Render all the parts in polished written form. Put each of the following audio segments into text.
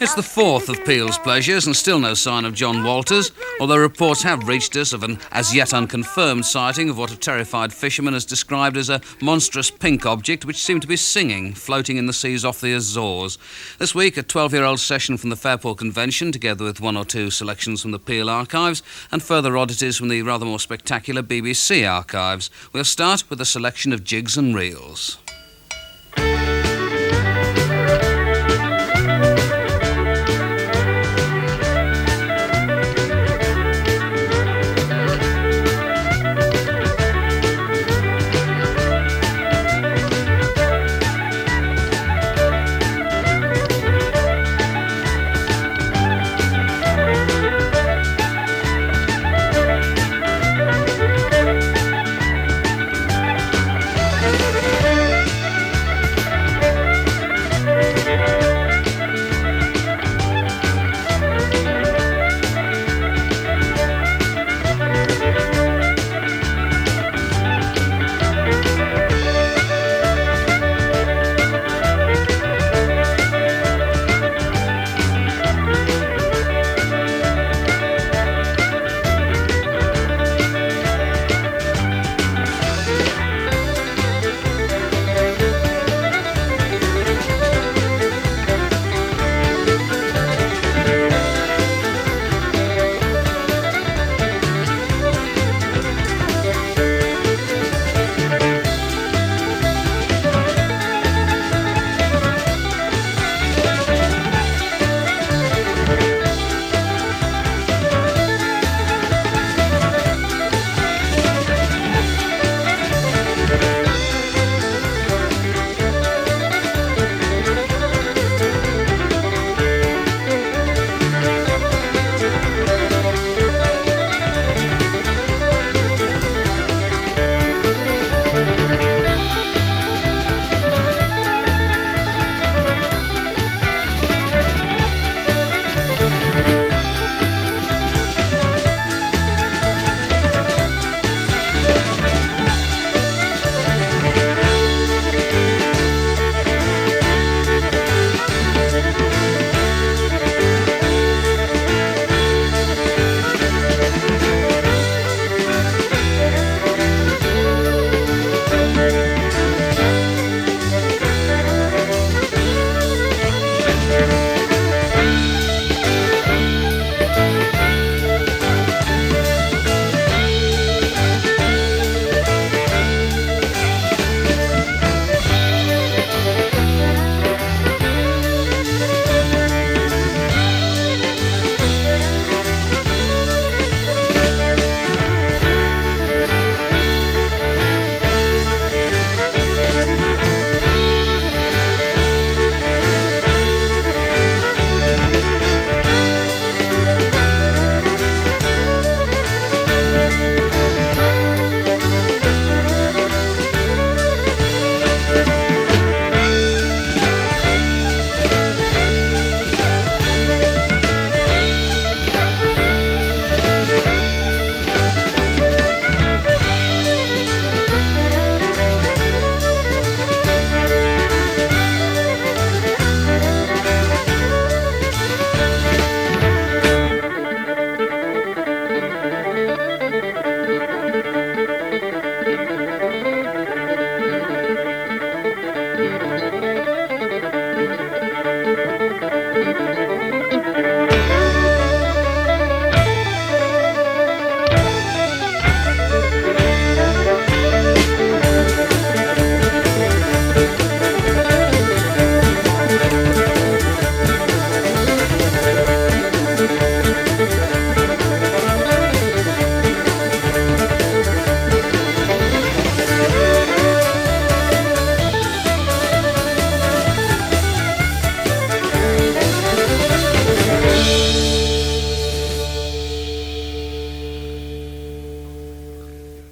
It's the fourth of Peel's pleasures, and still no sign of John Walters, although reports have reached us of an as-yet unconfirmed sighting of what a terrified fisherman has described as a monstrous pink object which seemed to be singing, floating in the seas off the Azores. This week, a 12-year-old session from the Fairport Convention, together with one or two selections from the Peel archives, and further oddities from the rather more spectacular BBC archives. We'll start with a selection of jigs and reels.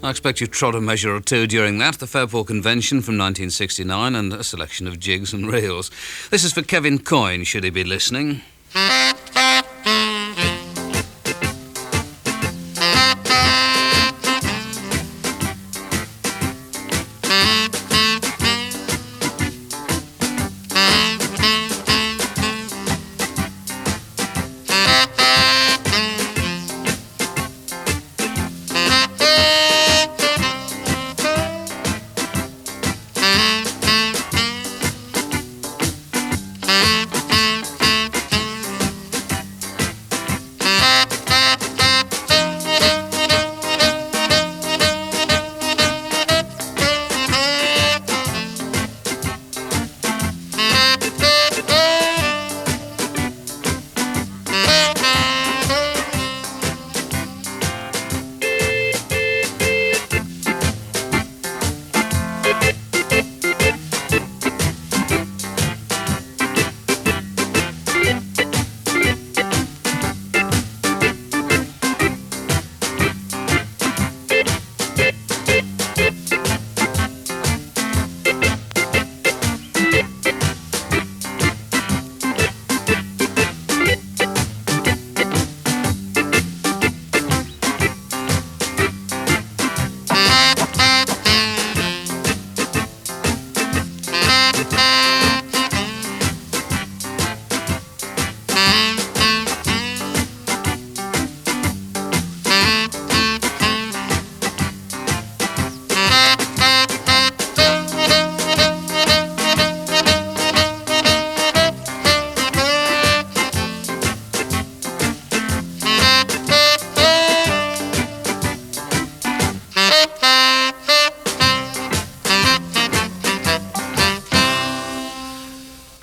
I expect you trod a measure or two during that, the Fairport Convention from 1969 and a selection of jigs and reels. This is for Kevin Coyne, should he be listening.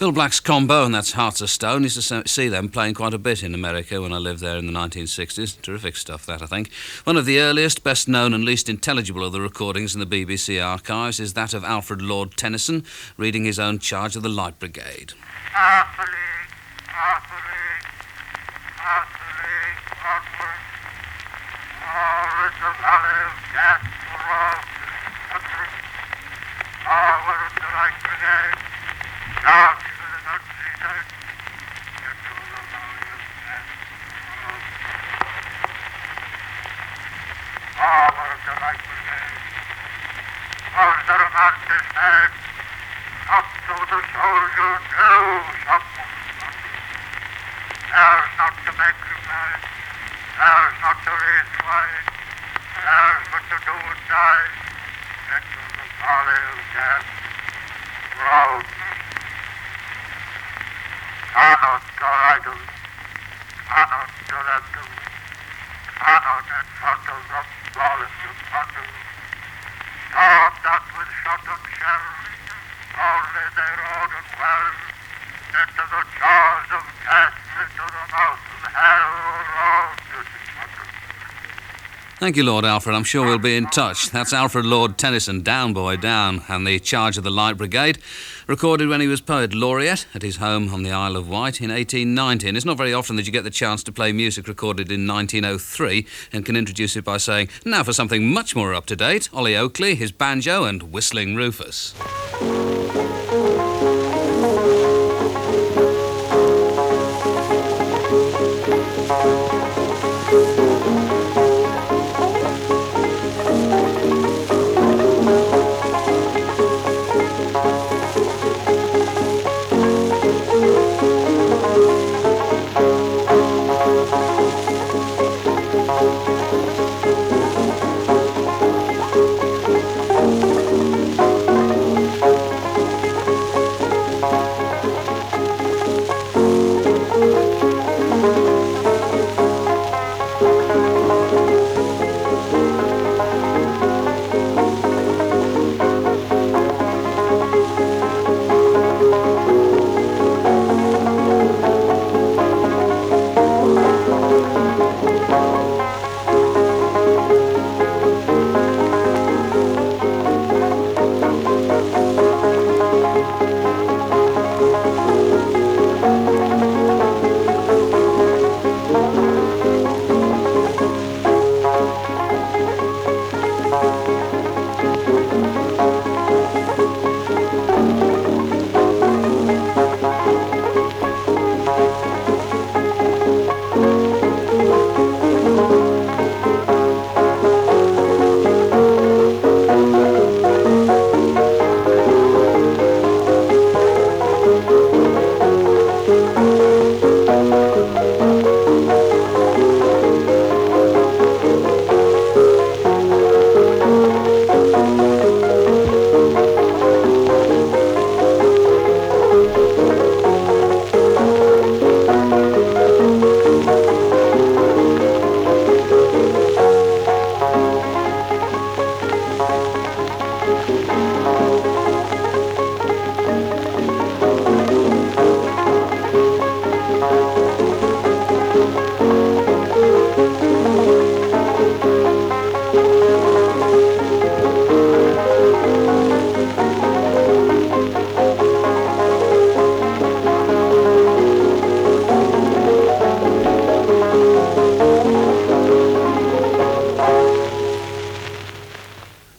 Bill Black's combo, and that's Hearts of Stone. Used to see them playing quite a bit in America when I lived there in the 1960s. Terrific stuff, that, I think. One of the earliest, best known and least intelligible of the recordings in the BBC archives is that of Alfred Lord Tennyson reading his own charge of the Light Brigade. Thank you, Lord Alfred. I'm sure we'll be in touch. That's Alfred Lord Tennyson, Down Boy Down, and the charge of the Light Brigade, recorded when he was Poet Laureate at his home on the Isle of Wight in 1890. And it's not very often that you get the chance to play music recorded in 1903 and can introduce it by saying, now for something much more up-to-date, Olly Oakley, his banjo and Whistling Rufus.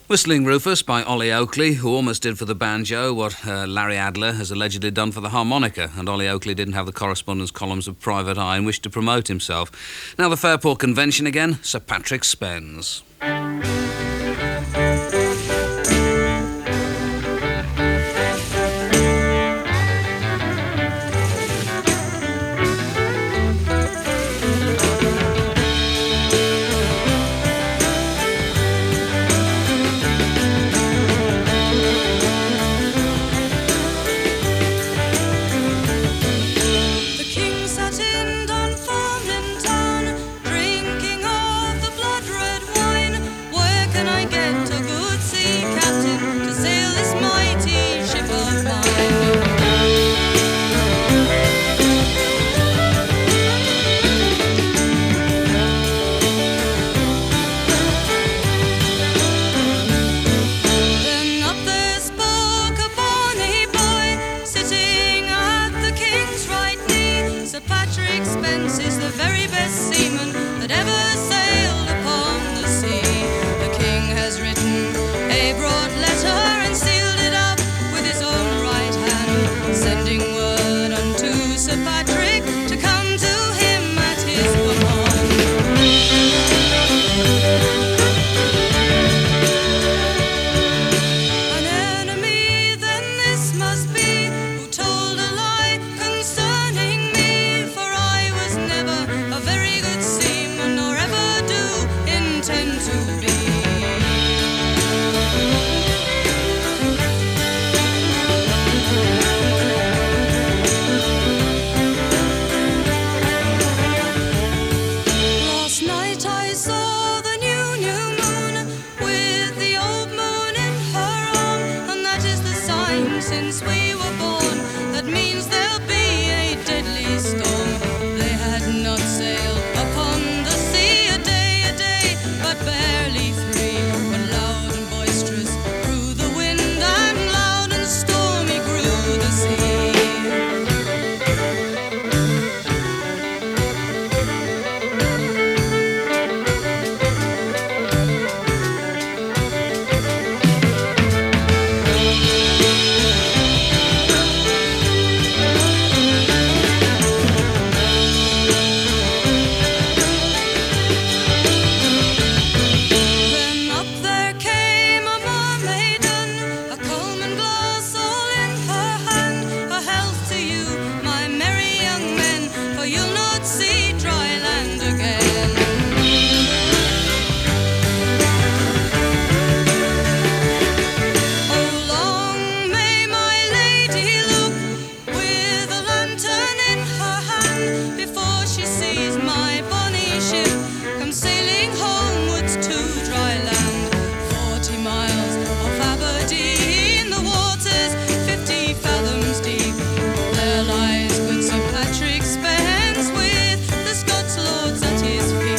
Whistling Rufus by Olly Oakley, who almost did for the banjo what Larry Adler has allegedly done for the harmonica, and Olly Oakley didn't have the correspondence columns of Private Eye and wished to promote himself. Now the Fairport Convention again, Sir Patrick Spens. Dunfermline town, drinking of the blood red wine, where Spens is the very best seaman that ever sailed upon the sea. The king has written a broad letter and sealed it up with his own right hand, sending word unto Sir Patrick to come to him at his command. An enemy then this must be, who told a lie concerning me, for I was never a very good seaman, nor ever do intend to be. Last night I saw the new moon with the old moon in her arm, and that is the sign since we were born that means there'll be a deadly storm. They had not sailed upon the sea a day, but barely 3, when loud and boisterous grew the wind, and loud and stormy grew the sea. Then up there came a mermaiden, a comb and glass all in her hand. A health to you, my merry young men, for you'll not see dry land again. Oh, long may my lady look with a lantern in her hand, before she sees my bonny ship come sailing homewards to dry land. 40 miles off Aberdeen, the waters 50 fathoms deep, there lies good Sir Patrick Spens with the Scots lords at his feet.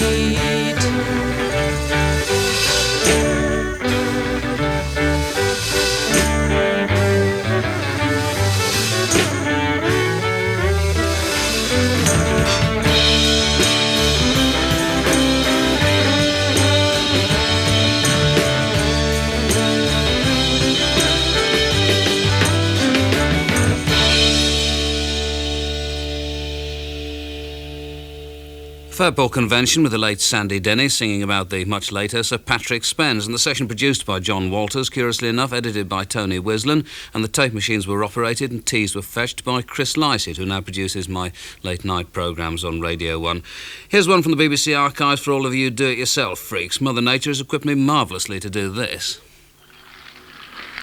Fairport Convention with the late Sandy Denny singing about the much later Sir Patrick Spens, and the session produced by John Walters, curiously enough edited by Tony Wislan, and the tape machines were operated and teas were fetched by Chris Lycett, who now produces my late night programmes on Radio 1. Here's one from the BBC archives for all of you do-it-yourself freaks. Mother Nature has equipped me marvellously to do this.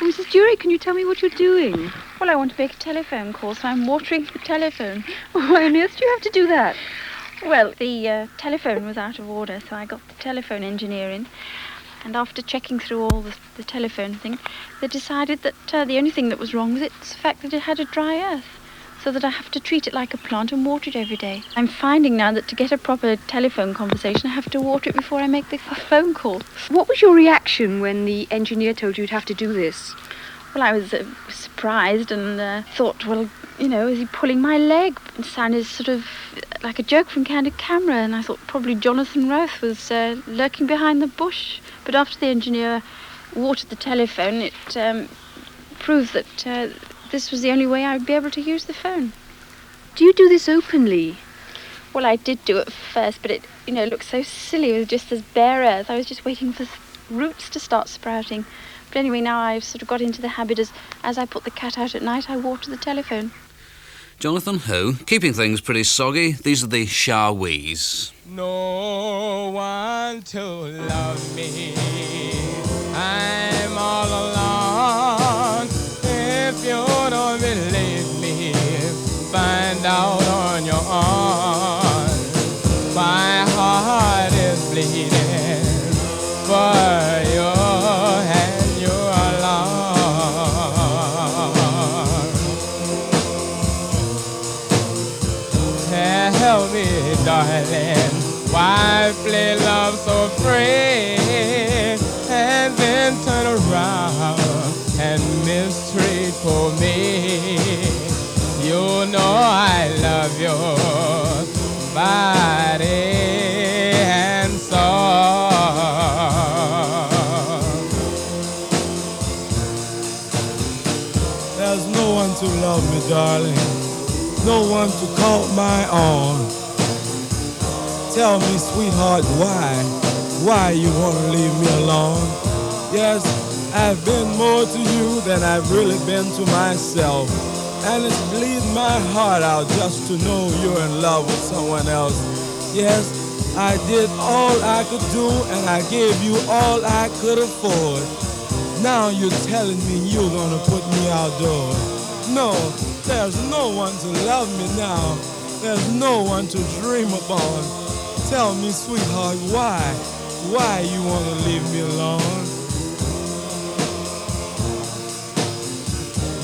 Oh, Mrs. Jury, can you tell me what you're doing? Well, I want to make a telephone call, so I'm watering the telephone. Why on earth do you have to do that? Well, the telephone was out of order, so I got the telephone engineer in. And after checking through all the telephone thing, they decided that the only thing that was wrong with it was the fact that it had a dry earth, so that I have to treat it like a plant and water it every day. I'm finding now that to get a proper telephone conversation, I have to water it before I make the phone call. What was your reaction when the engineer told you you'd have to do this? Well, I was surprised and thought, well, you know, is he pulling my leg? It sounded sort of like a joke from Candid Camera, and I thought probably Jonathan Roth was lurking behind the bush. But after the engineer watered the telephone, it proved that this was the only way I would be able to use the phone. Do you do this openly? Well, I did do it first, but it, you know, looked so silly with just this bare earth. I was just waiting for roots to start sprouting. But anyway, now I've sort of got into the habit as I put the cat out at night, I water the telephone. Jonathan who? Keeping things pretty soggy, these are the Sha-Weez. No one to love me, I'm all alone. If you don't believe me, find out on your own. My heart is bleeding for you and you alone. Tell me, darling, why play love so free and then turn around and mistreat for me? You know I love you, body and soul. There's no one to love me, darling, no one to call my own. Tell me, sweetheart, why you want to leave me alone? Yes, I've been more to you than I've really been to myself. And it's bleeding my heart out just to know you're in love with someone else. Yes, I did all I could do and I gave you all I could afford. Now you're telling me you're gonna put me outdoors. No, there's no one to love me now. There's no one to dream upon. Tell me, sweetheart, why you wanna leave me alone?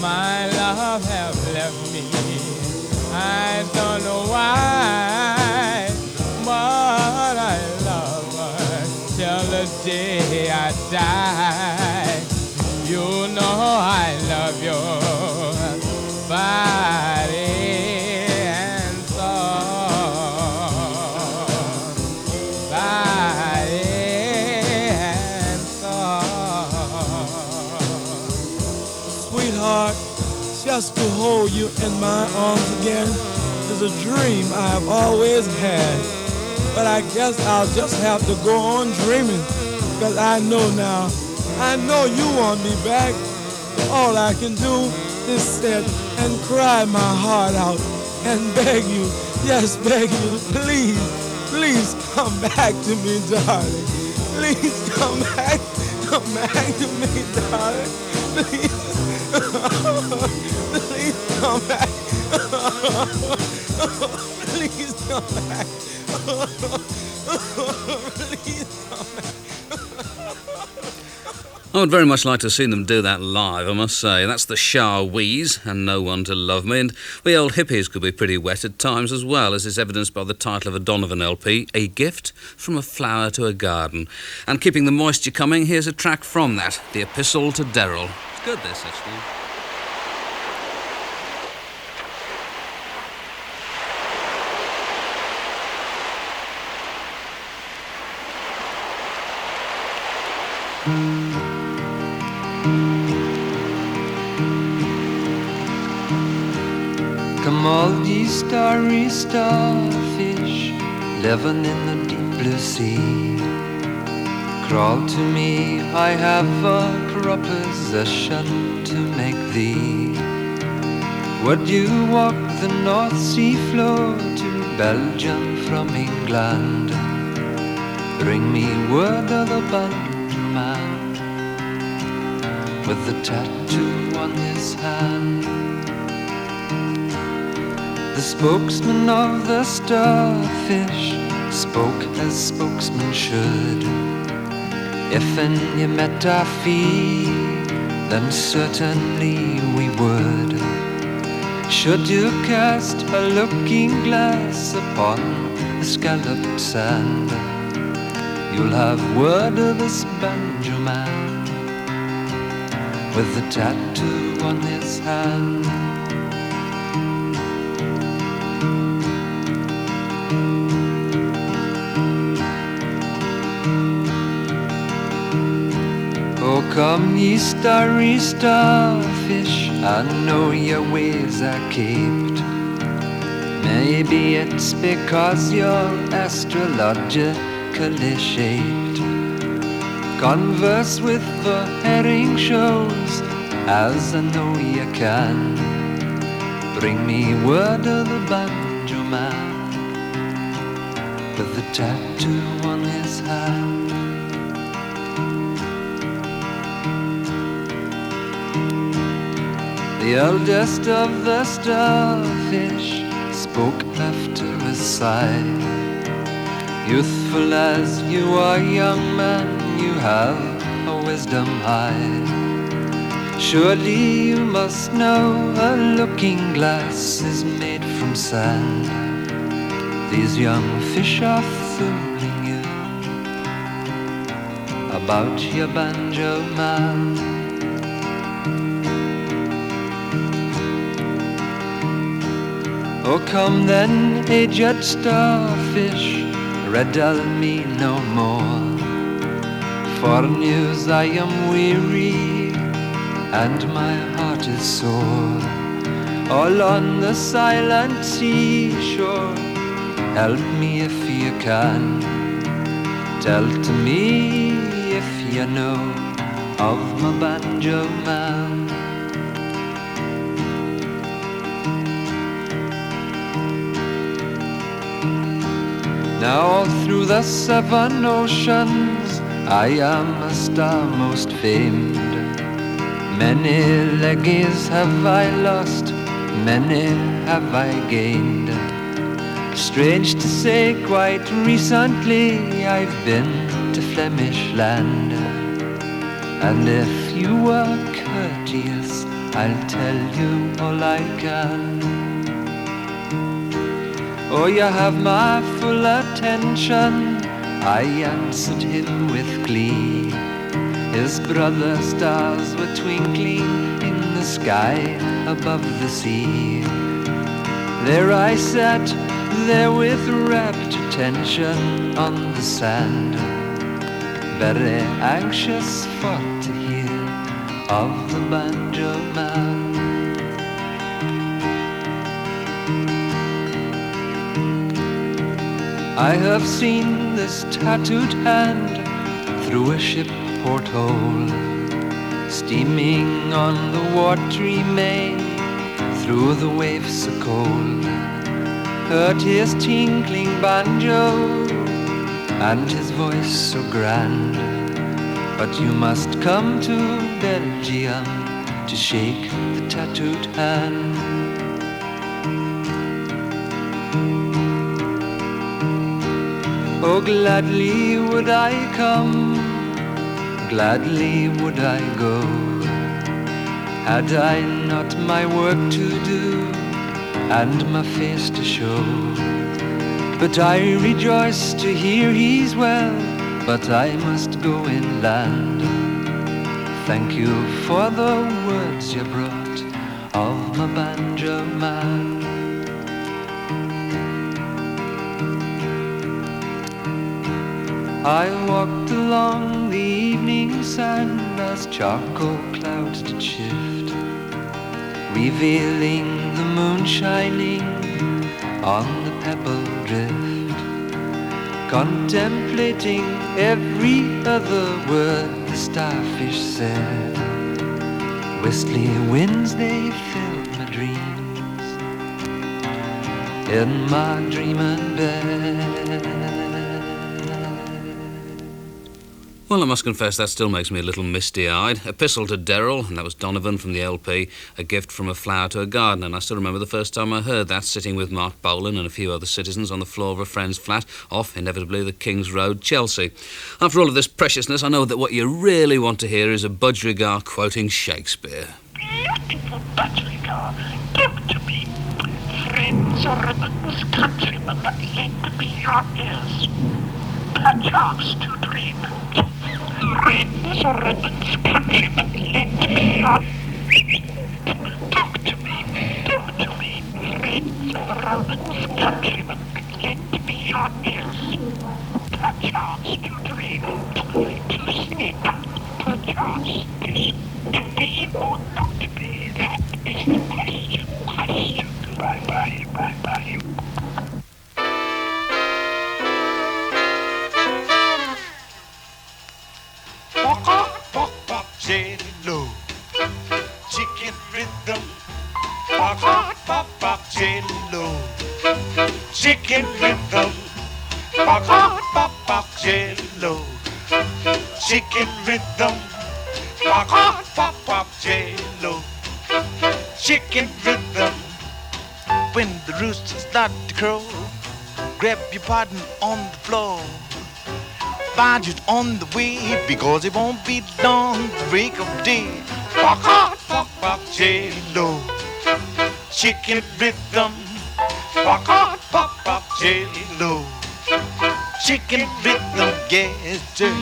My love have left me, I don't know why, but I love her till the day I die. You know I love your body and soul, body and soul. Sweetheart, just to hold you in my arms again is a dream I've always had. But I guess I'll just have to go on dreaming, because I know now, I know you want me back. All I can do is sit and cry my heart out and beg you, yes, beg you, please come back to me, darling. Please come back to me, darling. Please. Please come back. Please come back. Please come back. I would very much like to have seen them do that live, I must say. That's the Sha-Weez and No One to Love Me. And we old hippies could be pretty wet at times as well, as is evidenced by the title of a Donovan LP, A Gift from a Flower to a Garden. And keeping the moisture coming, here's a track from that, the Epistle to Derroll. It's good, this, actually. Come all ye starry starfish living in the deep blue sea, crawl to me, I have a proposition to make thee. Would you walk the North Sea floor to Belgium from England? Bring me word of the banjo man with the tattoo on his hand. The spokesman of the starfish spoke as spokesman should. If in you met our fee, then certainly we would. Should you cast a looking glass upon the scalloped sand, you'll have word of this banjo man with the tattoo on his hand. Oh, come ye starry starfish, I know your ways are caped. Maybe it's because you're astrologically shaped. Converse with the herring shows, as I know you can. Bring me word of the banjo man with the tattoo on his hand. The eldest of the starfish spoke after a sigh. Youthful as you are, young man, you have a wisdom high. Surely you must know a looking glass is made from sand. These young fish are fooling you about your banjo man. Oh, come then, aged starfish, riddle me no more. For news I am weary, and my heart is sore. All on the silent seashore, help me if you can. Tell to me if you know of my banjo man. Now all through the 7 oceans I am a star most famed. Many leggies have I lost, many have I gained. Strange to say, quite recently I've been to Flemish land. And if you were courteous, I'll tell you all I can. Oh, you have my full attention, I answered him with glee. His brother stars were twinkling in the sky above the sea. There I sat, there with rapt attention on the sand, very anxious for to hear of the banjo man. I have seen this tattooed hand through a ship porthole, steaming on the watery main through the waves so cold. Heard his tinkling banjo and his voice so grand. But you must come to Belgium to shake the tattooed hand. Oh, gladly would I come, gladly would I go, had I not my work to do and my face to show. But I rejoice to hear he's well, but I must go inland. Thank you for the words you brought of my banjo man. I walked along the evening sand as charcoal clouds did shift, revealing the moon shining on the pebble drift, contemplating every other word the starfish said. Whistly winds, they filled my dreams in my dreaming bed. Well, I must confess that still makes me a little misty-eyed. Epistle to Derroll, and that was Donovan from the LP, A Gift from a Flower to a Garden, and I still remember the first time I heard that, sitting with Mark Bolan and a few other citizens on the floor of a friend's flat off, inevitably, the King's Road, Chelsea. After all of this preciousness, I know that what you really want to hear is a Budgerigar quoting Shakespeare. Beautiful Budgerigar, give to me, friends or ribbons, countrymen that lend me your ears, perchance to dream. Friends or ribbons, countrymen, lend me your talk to me, friends or ribbons, countrymen, lend me your ears, perchance to dream, to sleep, perchance to be or not to be, that is the question. Bye. Walk, jello, chicken rhythm. Walk, jello, chicken rhythm. Walk, jello, chicken rhythm. Walk, jello, chicken rhythm. When the roosters start to crow, grab your partner on the floor. Find it on the way, because it won't be long the break of day. Walk, jello, chicken rhythm. Walk, jello, chicken rhythm, yes, sir.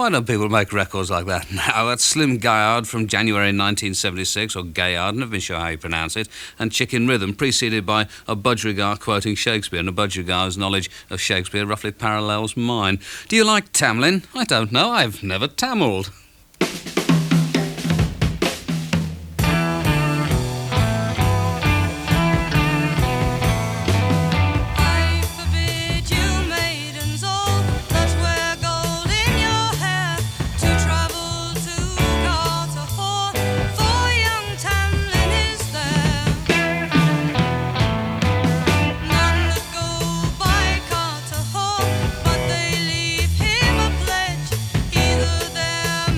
Why don't people make records like that now? That's Slim Gaillard from January 1976, or Gaillard, never been sure how you pronounce it, and Chicken Rhythm, preceded by a Budgerigar quoting Shakespeare, and a Budgerigar's knowledge of Shakespeare roughly parallels mine. Do you like Tamlin? I don't know, I've never tamelled. But they leave him a pledge, either their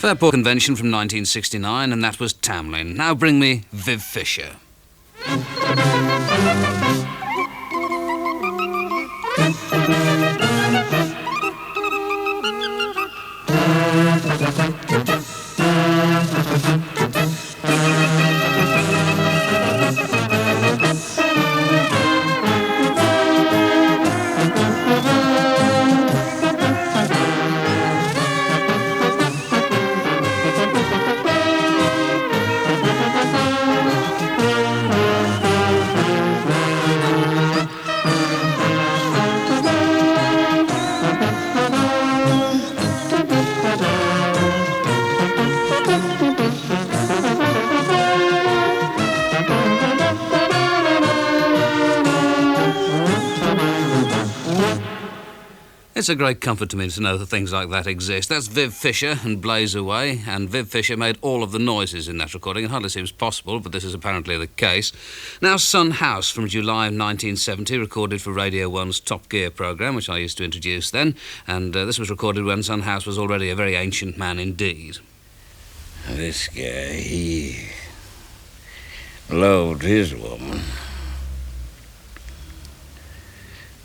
Fairport Convention from 1969, and that was Tamlin. Now bring me Viv Fisher. It's a great comfort to me to know that things like that exist. That's Viv Fisher and Blaze Away, and Viv Fisher made all of the noises in that recording. It hardly seems possible, but this is apparently the case. Now, Son House from July 1970, recorded for Radio 1's Top Gear programme, which I used to introduce then, and this was recorded when Son House was already a very ancient man indeed. This guy, he loved his woman,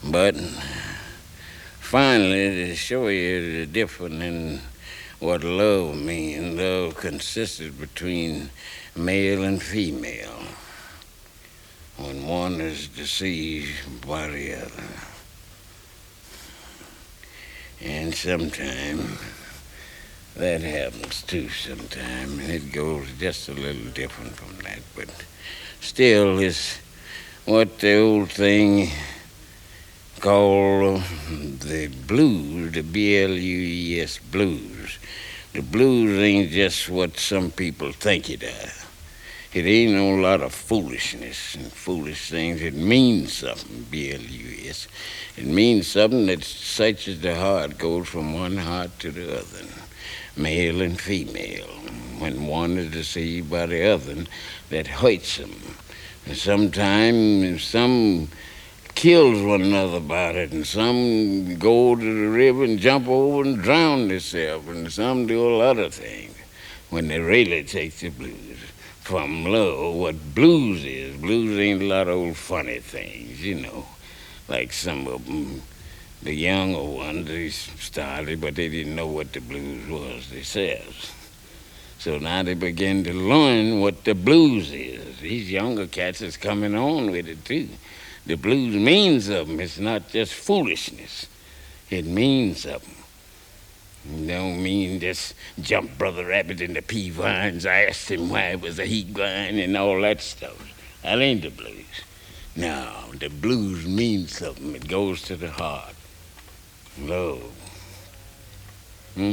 but finally, to show you the difference in what love means, love consisted between male and female. When one is deceived by the other. And sometimes that happens too sometimes, and it goes just a little different from that, but still it's what the old thing called the blues, the B-L-U-E-S blues. The blues ain't just what some people think it is. It ain't no lot of foolishness and foolish things. It means something, B-L-U-S. It means something that touches the heart, goes from one heart to the other, male and female. When one is deceived by the other, that hurts them. And sometimes some kills one another about it, and some go to the river and jump over and drown themselves, and some do a lot of things when they really take the blues from love. What blues is, blues ain't a lot of old funny things, you know, like some of them, the younger ones, they started, but they didn't know what the blues was themselves. So now they begin to learn what the blues is. These younger cats is coming on with it too. The blues means something. It's not just foolishness. It means something. It don't mean just jump Brother Rabbit in the pea vines. I asked him why it was a heat grind and all that stuff. That ain't the blues. No, the blues means something. It goes to the heart. Love. So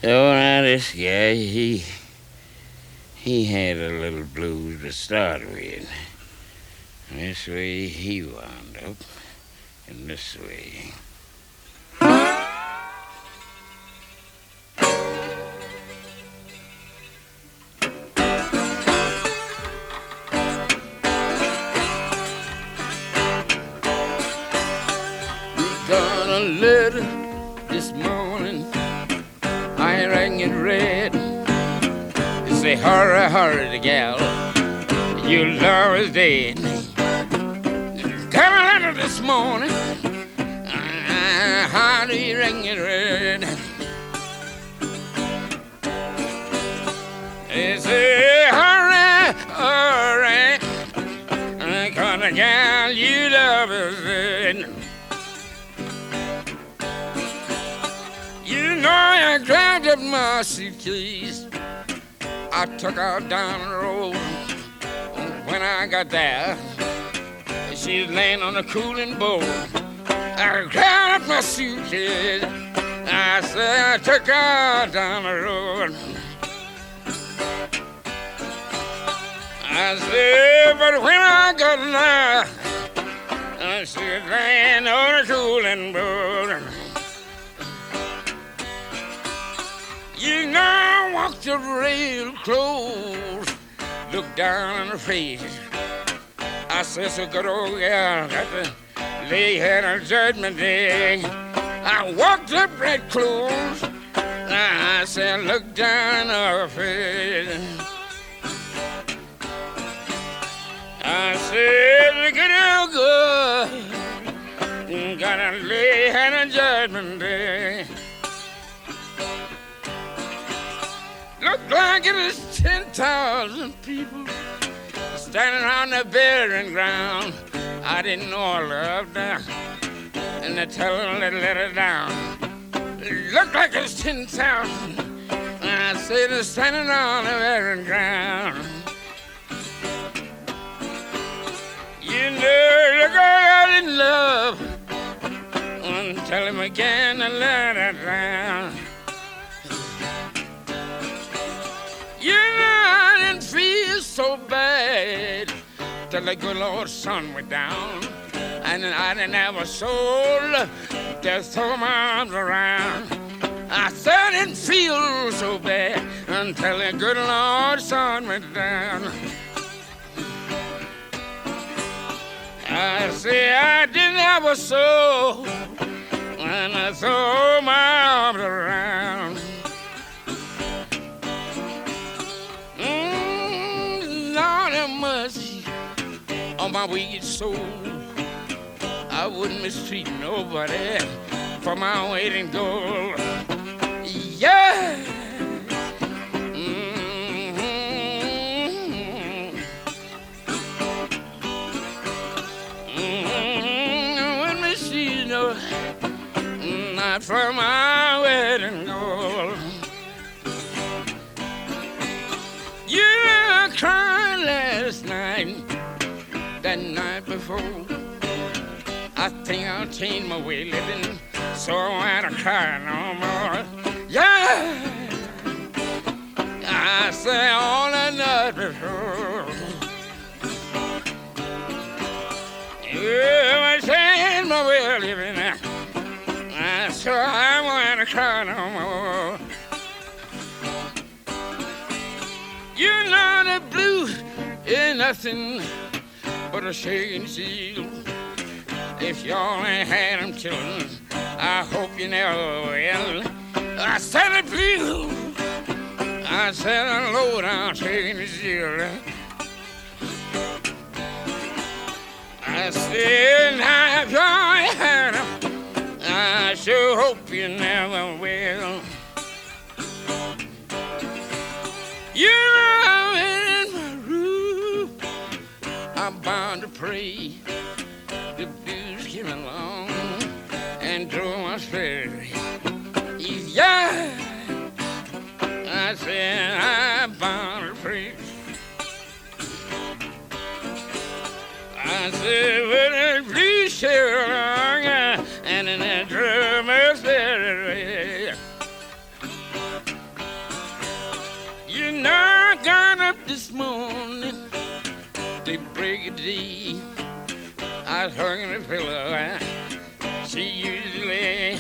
now this guy, he had a little blues to start with. This way he wound up, and this way. We got a letter this morning, I rang it red. It say, hurry, hurry, the gal, your love is dead. Got a letter this morning, how do you ring it red? They say, hurry, hurry, cause the gal you love is dead. You know I grabbed up my suitcase, I took her down the road. When I got there, she was laying on a cooling board. I grabbed up my suitcase, I said I took her down the road. I said, but when I got there, she was laying on a cooling board. You know, I walked up real close, looked down on her face. I said, so good old gal, got to lay here on Judgment Day. I walked up right close, I said, look down, Alfred. I said, look at how good. Gotta lay at a judgment day. Look like it is 10,000 people standing on the burying ground. I didn't know I loved her, and they tell her they let her down. Look like it's 10,000. I said they're standing on the burying ground. You know, look like I didn't love until him again to let her down. You know, I didn't feel so bad till the good Lord's sun went down. And I didn't have a soul to throw my arms around. I said I didn't feel so bad until the good Lord's sun went down. I said I didn't have a soul when I throw my arms around. Lord have mercy on my wicked soul. I wouldn't mistreat nobody for my weight in gold. Yeah. I wouldn't mistreat no, not for my weight in gold. You were crying last night, that night before. I think I'll change my way of living, so I won't cry no more. Yeah, I say all the night before. Yeah, I change my way of living, so I won't cry no more. You know the blues ain't nothing but a shaking seal. If you only had them children, I hope you never will. I said it blue, I said a low down shaking seal. I said now if you only had them, I sure hope you never will. You know in my room, I'm bound to pray. The blues came along and drove my spirit. Yeah, I said I'm bound to pray. I said when the blues came along and then they drove my spirit. You know I got up this morning, the break of day. I was hugging the pillow. She usually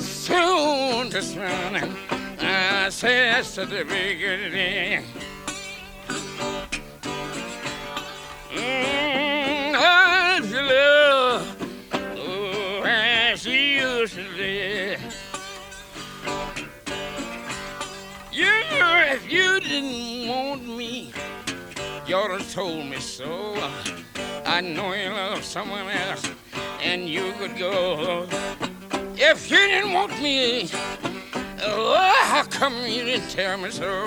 soon this morning. I said that's such a big good day. I love, oh, as she used to do. You know, if you didn't want me, you ought to have told me so. I know you love someone else, and you could go. If you didn't want me, oh, how come you didn't tell me so?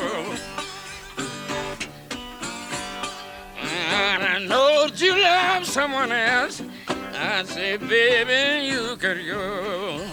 And I know that you love someone else. I say, baby, you could go.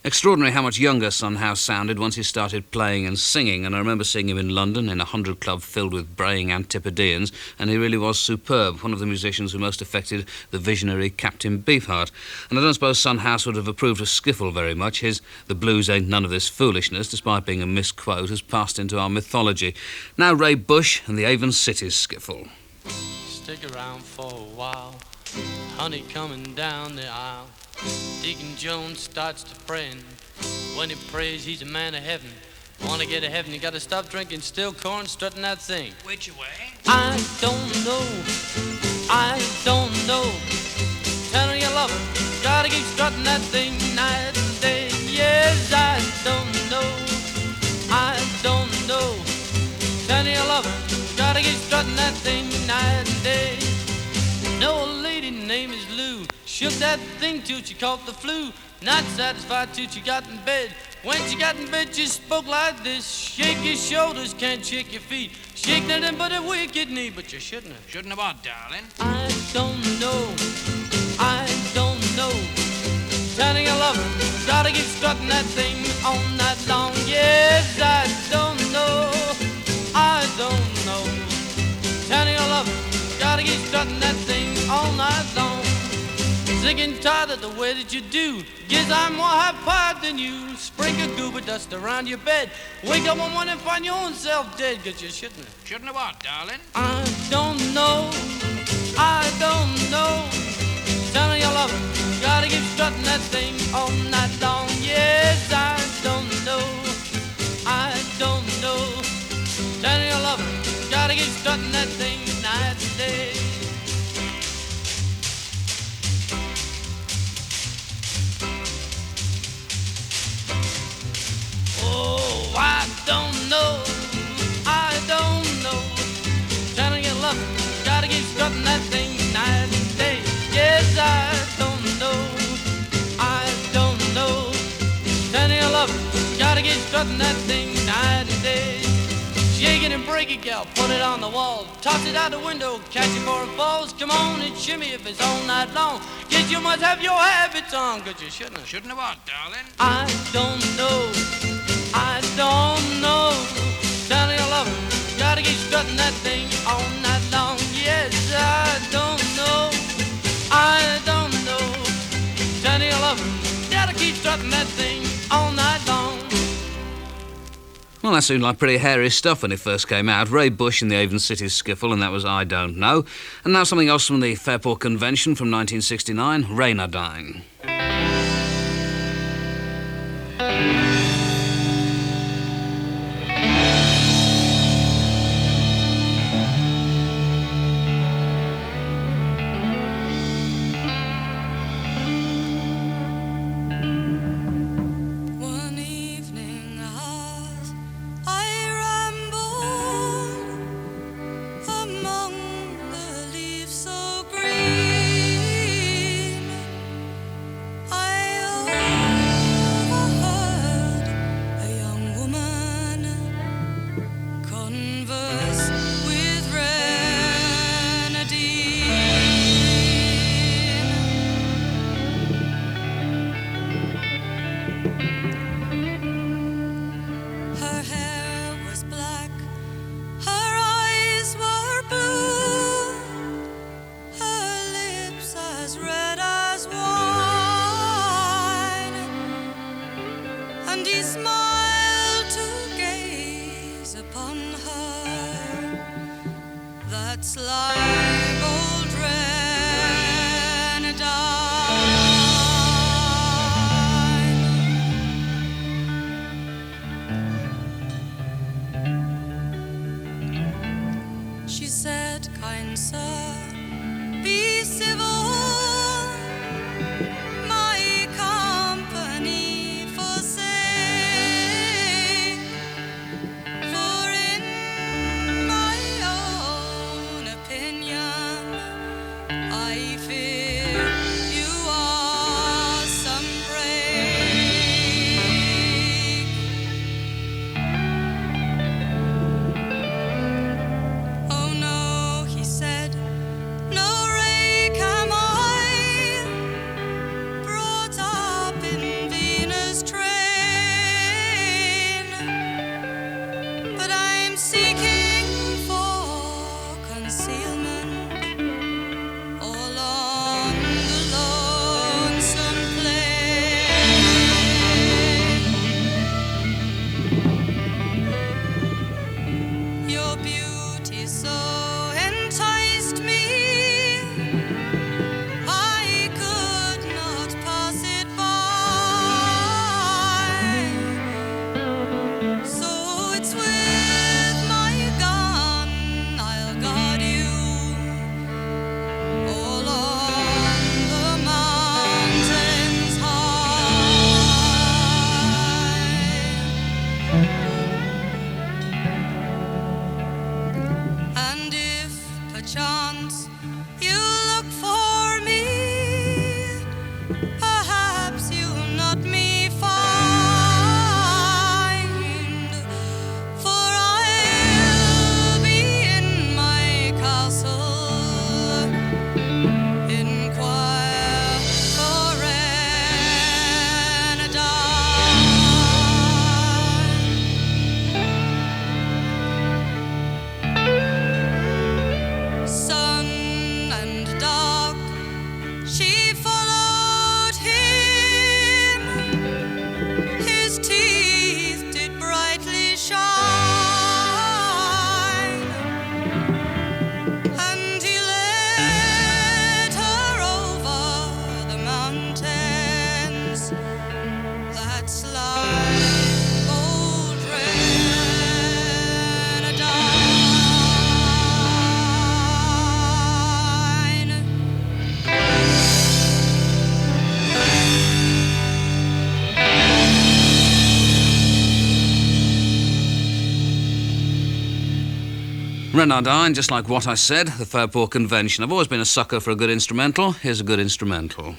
Extraordinary how much younger Son House sounded once he started playing and singing, and I remember seeing him in London in a 100 Club filled with braying Antipodeans, and he really was superb, one of the musicians who most affected the visionary Captain Beefheart. And I don't suppose Son House would have approved of Skiffle very much. His "The Blues Ain't None of This Foolishness," despite being a misquote, has passed into our mythology. Now Ray Bush and the Avon City's Skiffle. Stick around for a while, honey coming down the aisle. Deacon Jones starts to praying. When he prays, he's a man of heaven. Wanna get to heaven, you gotta stop drinking still corn, strutting that thing. Which way? I don't know. Tell your lover, gotta keep strutting that thing night and day. Yes, I don't know. Tell your lover, gotta keep strutting that thing night and day. No lady name is Lou. Shook that thing till she caught the flu. Not satisfied till she got in bed. When she got in bed, she spoke like this. Shake your shoulders, can't shake your feet. Shake nothing but a wicked knee, but you shouldn't have. Shouldn't have what, darling? I don't know. Telling your lover, gotta keep strutting that thing all night long. Yes, I don't know. Telling your lover, gotta keep strutting that thing all night long. Sick and tired of the way that you do. Guess I'm more high-powered than you. Sprinkle goober dust around your bed. Wake up one morning and find your own self dead, 'cause you shouldn't have. Shouldn't have what, darling? I don't know. Telling your lover, gotta keep strutting that thing all night long. Yes, I don't know. Telling your lover, gotta keep strutting that thing night and day. Oh, I don't know. Telling your lover, gotta keep strutting that thing night and day. Yes, I don't know. Telling your lover, gotta keep strutting that thing night and day. Shake it and break it, gal, put it on the wall. Toss it out the window, catch it before it falls. Come on and shimmy if it's all night long. Guess you must have your habits on, 'cause you shouldn't have. Shouldn't have what, darling? I don't know. Telling your lover, gotta keep strutting that thing all night long. Yes, I don't know. Telling your lover, gotta keep strutting that thing all night long. Well, that seemed like pretty hairy stuff when it first came out. Ray Bush in the Avon City Skiffle, and that was I Don't Know. And now something else from the Fairport Convention from 1969, Reynardine. Reynardine, just like what I said, the Fairport Convention. I've always been a sucker for a good instrumental. Here's a good instrumental.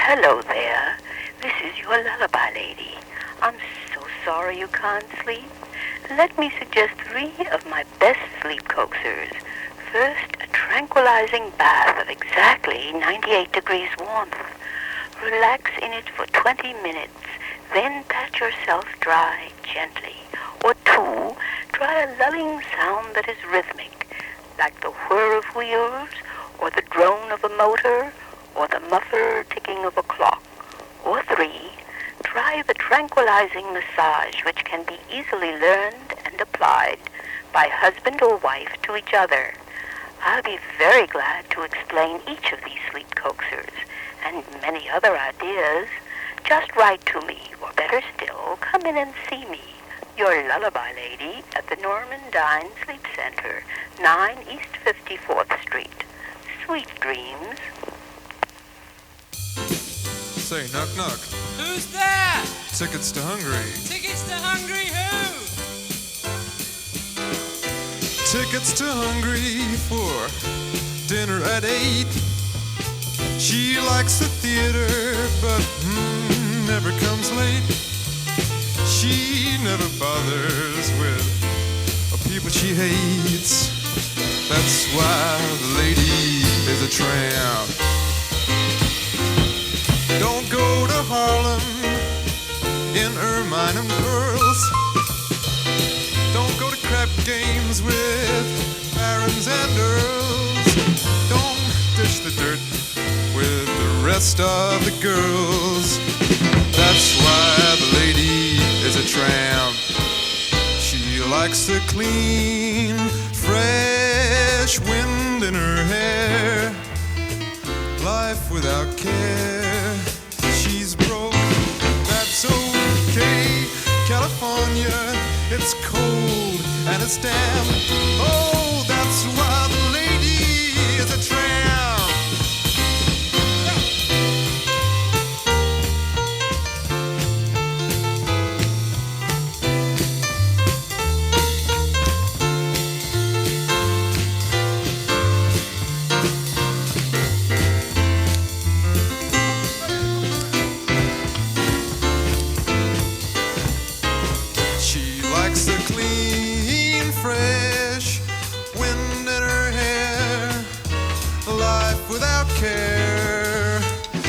Hello there. This is your lullaby lady. I'm so sorry you can't sleep. Let me suggest 3 of my best sleep coaxers. First, a tranquilizing bath of exactly 98 degrees warmth. Relax in it for 20 minutes, then pat yourself dry gently. Or 2, try a lulling sound that is rhythmic, like the whir of wheels, or the drone of a motor, or the muffled ticking of a clock. Or 3, try the tranquilizing massage, which can be easily learned and applied by husband or wife to each other. I'll be very glad to explain each of these sleep coaxers and many other ideas. Just write to me, or better still, come in and see me, your lullaby lady, at the Reynardine Sleep Center, 9 East 54th Street. Sweet dreams. Say, knock, knock. Who's there? Tickets to Hungary. Tickets to Hungary who? Tickets to Hungary for dinner at 8. She likes the theater, but never comes late. She never bothers with people she hates. That's why the lady is a tramp. Don't go to Harlem in ermine and pearls. Don't go to crap games with barons and earls. Don't dish the dirt with the rest of the girls. That's why the lady is a tramp. She likes the clean, fresh wind in her hair. Life without care. She's broke, that's okay. California, it's cold and it's damp. Oh, that's why the lady is a tramp.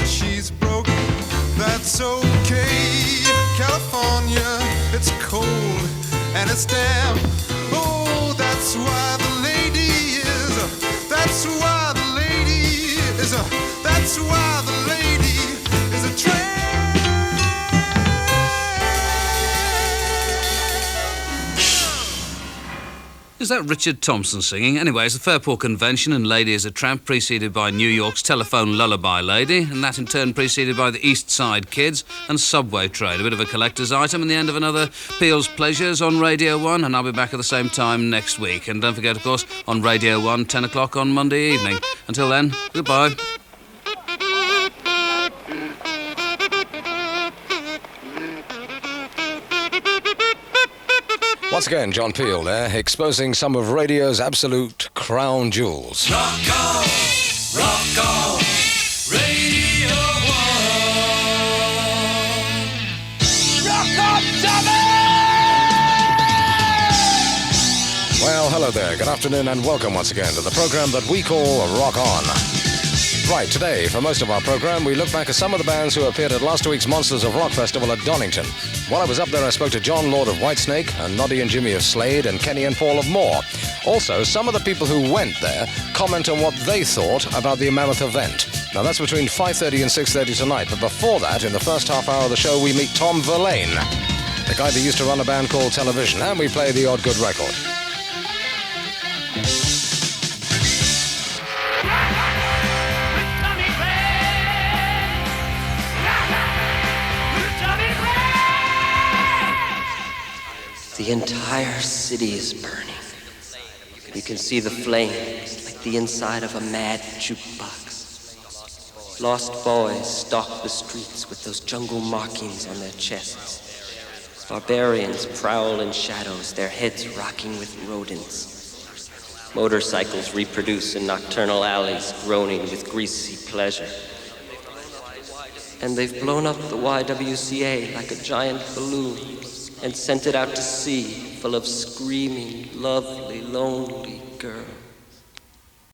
She's broke, that's okay. California, it's cold and it's damp. Oh, that's why the Is that Richard Thompson singing? Anyway, it's the Fairport Convention and Lady is a Tramp, preceded by New York's Telephone Lullaby Lady, and that in turn preceded by the East Side Kids and Subway Trade. A bit of a collector's item and the end of another Peel's Pleasures on Radio 1, and I'll be back at the same time next week. And don't forget, of course, on Radio 1, 10 o'clock on Monday evening. Until then, goodbye. Once again, John Peel there, exposing some of radio's absolute crown jewels. Rock on, Radio 1. Rock on, Tommy! Well, hello there, good afternoon and welcome once again to the program that we call Rock On. Right, today, for most of our program, we look back at some of the bands who appeared at last week's Monsters of Rock Festival at Donington. While I was up there, I spoke to John Lord of Whitesnake and Noddy and Jimmy of Slade and Kenny and Paul of Moore. Also, some of the people who went there comment on what they thought about the Mammoth event. Now, that's between 5:30 and 6:30 tonight, but before that, in the first half hour of the show, we meet Tom Verlaine, the guy that used to run a band called Television, and we play the odd good record. The entire city is burning. You can see the flames like the inside of a mad jukebox. Lost boys stalk the streets with those jungle markings on their chests. Barbarians prowl in shadows, their heads rocking with rodents. Motorcycles reproduce in nocturnal alleys, groaning with greasy pleasure. And they've blown up the YWCA like a giant balloon and sent it out to sea, full of screaming, lovely, lonely girls.